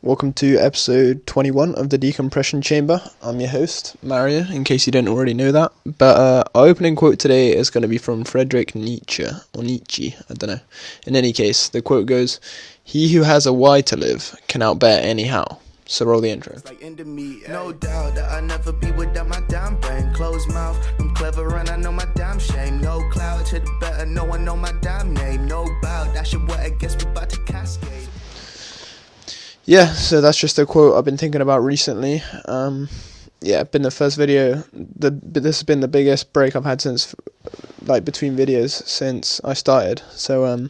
Welcome to episode 21 of the Decompression Chamber. I'm your host, Mario, in case you didn't already know that. But our opening quote today is going to be from Friedrich Nietzsche, or Nietzsche, I don't know. In any case, the quote goes, "He who has a why to live can outbear any how." So roll the intro. No doubt that I never be without my damn brain. Closed mouth, I'm clever and I know my damn shame. No cloud to the better, no one know my damn name. No bow, that's your what I guess we about to cascade. Yeah, so that's just a quote I've been thinking about recently. Been the first video. This has been the biggest break I've had since, between videos since I started. So,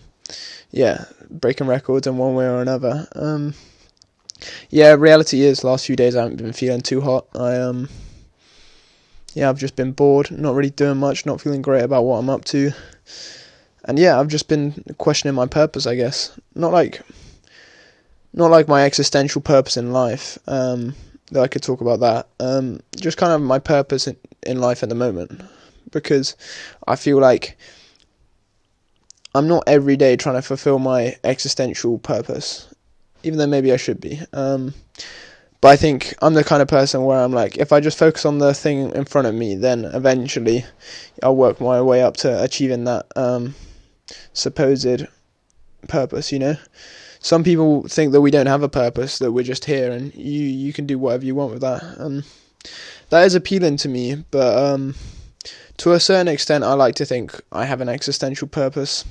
breaking records in one way or another. Reality is, last few days I haven't been feeling too hot. I've just been bored, not really doing much, not feeling great about what I'm up to. And I've just been questioning my purpose, I guess. Not like my existential purpose in life, that I could talk about that. Just kind of my purpose in life at the moment. Because I feel like I'm not every day trying to fulfill my existential purpose. Even though maybe I should be. But I think I'm the kind of person where I'm like, if I just focus on the thing in front of me, then eventually I'll work my way up to achieving that supposed purpose, you know? Some people think that we don't have a purpose, that we're just here, and you can do whatever you want with that. And that is appealing to me, but to a certain extent, I like to think I have an existential purpose.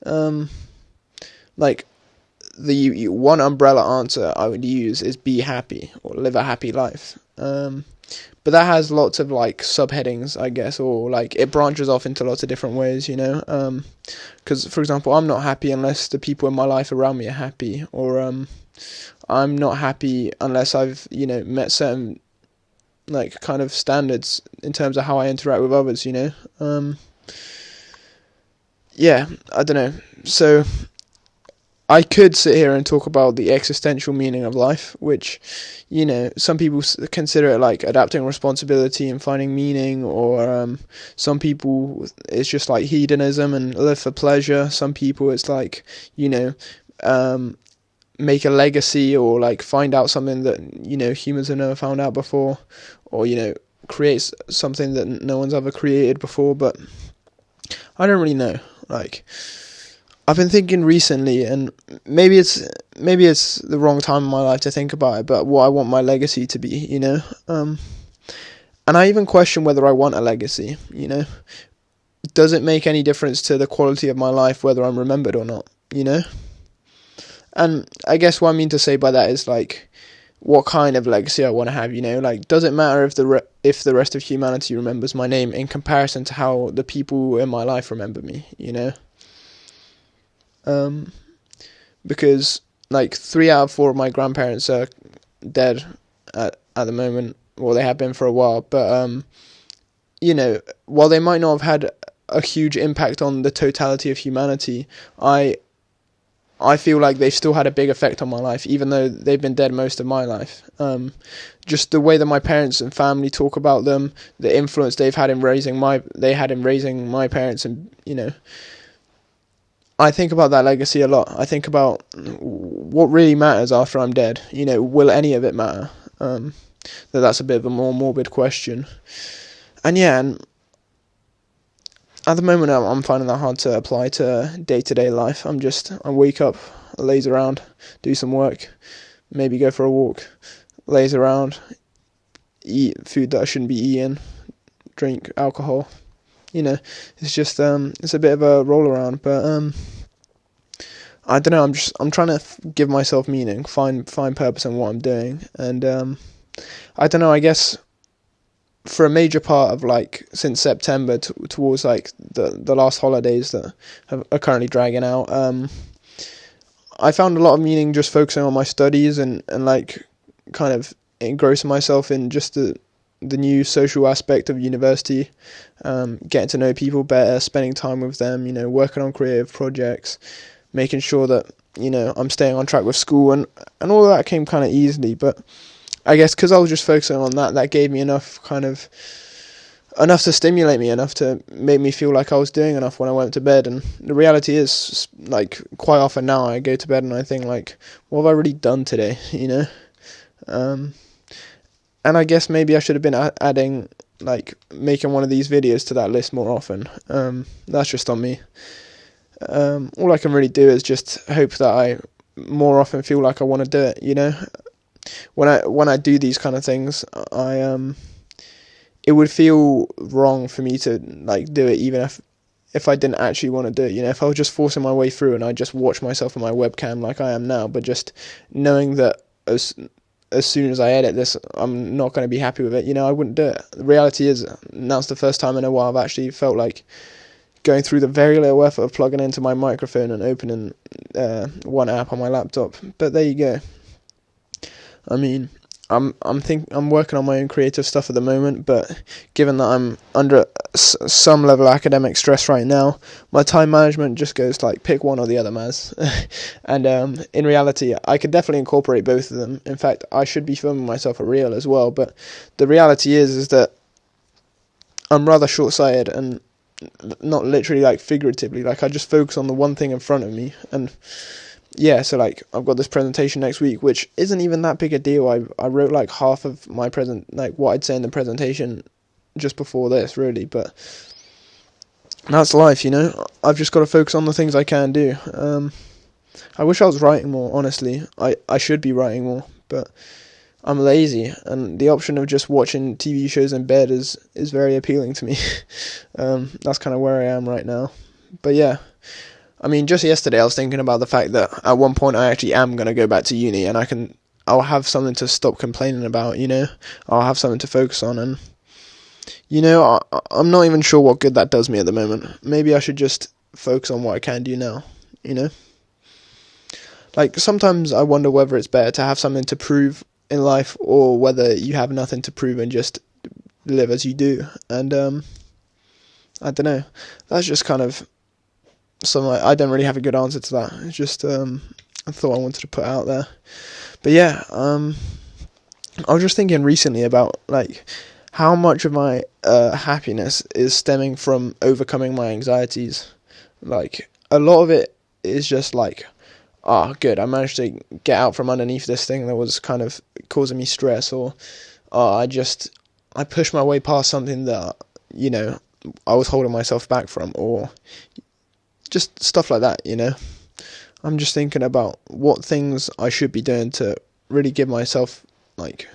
The one umbrella answer I would use is be happy, or live a happy life. But that has lots of subheadings, I guess, or it branches off into lots of different ways, you know. Because, for example, I'm not happy unless the people in my life around me are happy, or I'm not happy unless I've met certain kind of standards in terms of how I interact with others, you know. I don't know. So I could sit here and talk about the existential meaning of life, which, some people consider it like adapting responsibility and finding meaning, or some people it's just like hedonism and live for pleasure. Some people it's make a legacy, or find out something that, humans have never found out before, or, create something that no one's ever created before. But I don't really know, I've been thinking recently, and maybe it's the wrong time in my life to think about it, but what I want my legacy to be, you know? And I even question whether I want a legacy, you know? Does it make any difference to the quality of my life whether I'm remembered or not, you know? And I guess what I mean to say by that is, what kind of legacy I want to have, you know? Does it matter if the rest of humanity remembers my name in comparison to how the people in my life remember me, you know? Because 3 out of 4 of my grandparents are dead at the moment. Well, they have been for a while, but while they might not have had a huge impact on the totality of humanity, I feel like they've still had a big effect on my life, even though they've been dead most of my life. Just the way that my parents and family talk about them, the influence they had in raising my parents, and I think about that legacy a lot. I think about what really matters after I'm dead. Will any of it matter? That's a bit of a more morbid question. And at the moment I'm finding that hard to apply to day-to-day life. I wake up, laze around, do some work, maybe go for a walk, laze around, eat food that I shouldn't be eating, drink alcohol. It's just it's a bit of a roll around, but I don't know. I'm trying to give myself meaning, find purpose in what I'm doing, and I don't know. I guess for a major part of since September towards the last holidays that are currently dragging out, I found a lot of meaning just focusing on my studies and kind of engrossing myself in just the new social aspect of university, getting to know people better, spending time with them, working on creative projects, making sure that, I'm staying on track with school, and all of that came kind of easily. But I guess because I was just focusing on that gave me enough kind of enough to stimulate me, enough to make me feel like I was doing enough when I went to bed. And the reality is, like, quite often now I go to bed and I think, like, what have I really done today, you know? And I guess maybe I should have been adding, like, making one of these videos to that list more often. That's just on me. All I can really do is just hope that I more often feel like I want to do it, you know? When I do these kind of things, it would feel wrong for me to, like, do it even if I didn't actually want to do it, you know? If I was just forcing my way through and I just watch myself on my webcam like I am now, but just knowing that as soon as I edit this, I'm not going to be happy with it, you know, I wouldn't do it. The reality is, that's the first time in a while I've actually felt like going through the very little effort of plugging into my microphone and opening one app on my laptop. But there you go. I mean, I'm working on my own creative stuff at the moment, but given that I'm under some level of academic stress right now, my time management just goes like pick one or the other, Maz. And in reality, I could definitely incorporate both of them. In fact, I should be filming myself a reel as well. But the reality is that I'm rather short-sighted, and not literally, like, figuratively. Like, I just focus on the one thing in front of me. And yeah, so, like, I've got this presentation next week, which isn't even that big a deal. I wrote, like, half of my what I'd say in the presentation just before this, really. But that's life, you know? I've just got to focus on the things I can do. I wish I was writing more, honestly. I should be writing more, but I'm lazy, and the option of just watching TV shows in bed is very appealing to me. That's kind of where I am right now. But yeah, I mean, just yesterday I was thinking about the fact that at one point I actually am going to go back to uni, and I'll have something to stop complaining about, you know? I'll have something to focus on, and, you know, I'm not even sure what good that does me at the moment. Maybe I should just focus on what I can do now, you know? Like, sometimes I wonder whether it's better to have something to prove in life, or whether you have nothing to prove and just live as you do. And I don't know, that's just kind of something I don't really have a good answer to that. It's just I thought I wanted to put out there. But yeah, I was just thinking recently about, like, how much of my happiness is stemming from overcoming my anxieties. Like, a lot of it is just like, good, I managed to get out from underneath this thing that was kind of causing me stress, or I pushed my way past something that, you know, I was holding myself back from, or just stuff like that, you know. I'm just thinking about what things I should be doing to really give myself, like,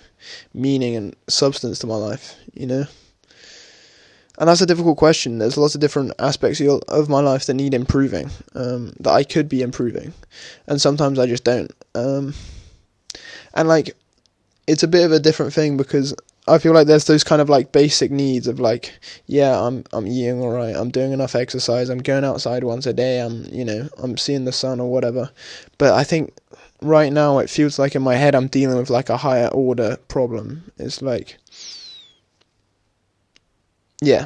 meaning and substance to my life, you know. And that's a difficult question. There's lots of different aspects of my life that need improving, that I could be improving, and sometimes I just don't. And, like, it's a bit of a different thing, because I feel like there's those kind of, like, basic needs of, like, yeah, I'm eating alright, I'm doing enough exercise, I'm going outside once a day, I'm seeing the sun or whatever. But I think right now it feels like in my head I'm dealing with, like, a higher order problem. It's like, yeah,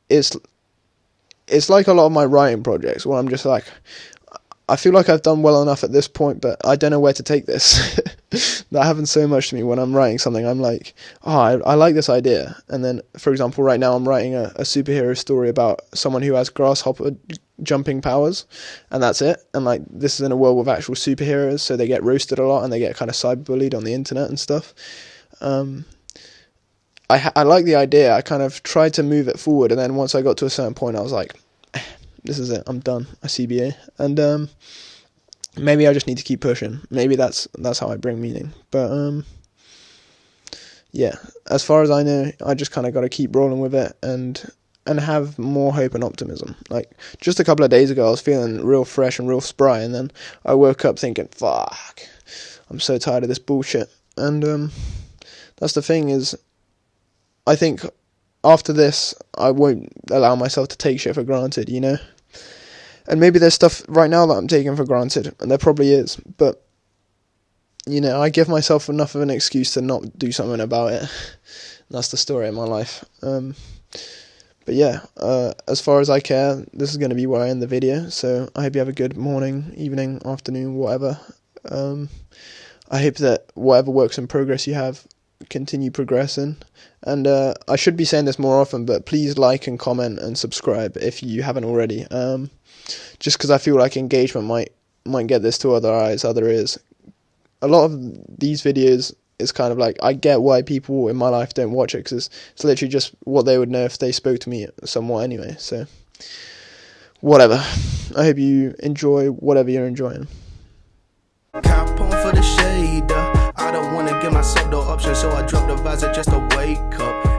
it's like a lot of my writing projects where I'm just like, I feel like I've done well enough at this point, but I don't know where to take this. That happens so much to me when I'm writing something. I'm like, I like this idea. And then, for example, right now I'm writing a superhero story about someone who has grasshopper jumping powers, and that's it. And, like, this is in a world with actual superheroes, so they get roasted a lot and they get kind of cyberbullied on the internet and stuff. I like the idea. I kind of tried to move it forward, and then once I got to a certain point, I was like, this is it, I'm done, I CBA. And maybe I just need to keep pushing. Maybe that's how I bring meaning. But yeah, as far as I know, I just kind of got to keep rolling with it and have more hope and optimism. Like, just a couple of days ago, I was feeling real fresh and real spry, and then I woke up thinking, fuck, I'm so tired of this bullshit. And that's the thing, is I think after this, I won't allow myself to take shit for granted, you know? And maybe there's stuff right now that I'm taking for granted, and there probably is, but, you know, I give myself enough of an excuse to not do something about it. That's the story of my life. But yeah, as far as I care, this is going to be where I end the video, so I hope you have a good morning, evening, afternoon, whatever. I hope that whatever works in progress you have continue progressing. And I should be saying this more often, but please like and comment and subscribe if you haven't already. Just because I feel like engagement might get this to other eyes, other ears. A lot of these videos is kind of like, I get why people in my life don't watch it, because it's literally just what they would know if they spoke to me somewhat anyway. So whatever. I hope you enjoy whatever you're enjoying. Cop on for the shade. I don't wanna give myself no option, so I drop the visor just to wake up.